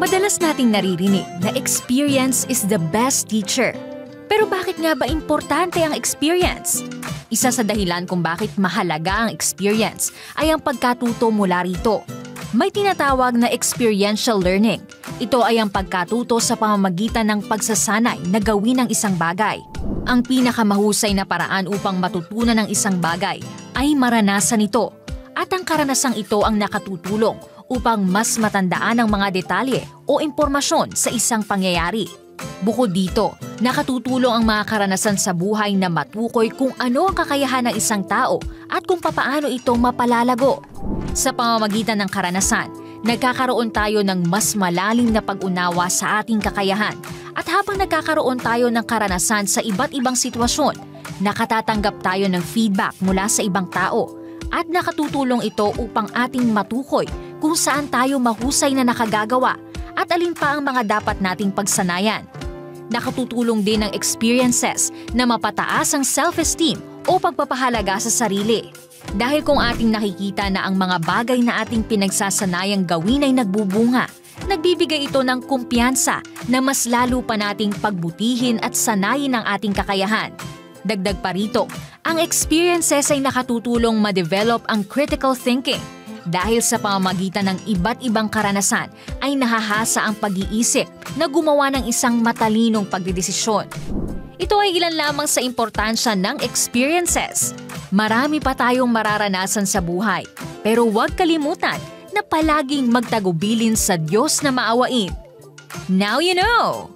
Madalas nating naririnig na experience is the best teacher. Pero bakit nga ba importante ang experience? Isa sa dahilan kung bakit mahalaga ang experience ay ang pagkatuto mula rito. May tinatawag na experiential learning. Ito ay ang pagkatuto sa pamamagitan ng pagsasanay na gawin ang isang bagay. Ang pinakamahusay na paraan upang matutunan ng isang bagay ay maranasan ito. At ang karanasang ito ang nakatutulong upang mas matandaan ang mga detalye o impormasyon sa isang pangyayari. Bukod dito, nakatutulong ang mga karanasan sa buhay na matukoy kung ano ang kakayahan ng isang tao at kung papaano ito mapalalago. Sa pamamagitan ng karanasan, nagkakaroon tayo ng mas malalim na pag-unawa sa ating kakayahan at habang nagkakaroon tayo ng karanasan sa iba't ibang sitwasyon, nakatatanggap tayo ng feedback mula sa ibang tao at nakatutulong ito upang ating matukoy kung saan tayo mahusay na nakagagawa at alin pa ang mga dapat nating pagsanayan. Nakatutulong din ang experiences na mapataas ang self-esteem o pagpapahalaga sa sarili. Dahil kung ating nakikita na ang mga bagay na ating pinagsasanayang gawin ay nagbubunga, nagbibigay ito ng kumpiyansa na mas lalo pa nating pagbutihin at sanayin ang ating kakayahan. Dagdag pa rito, ang experiences ay nakatutulong ma-develop ang critical thinking. Dahil sa pamamagitan ng iba't ibang karanasan ay nahahasa ang pag-iisip na gumawa ng isang matalinong pagdedesisyon. Ito ay ilan lamang sa importansya ng experiences. Marami pa tayong mararanasan sa buhay, pero huwag kalimutan na palaging magtagubilin sa Diyos na maawain. Now you know!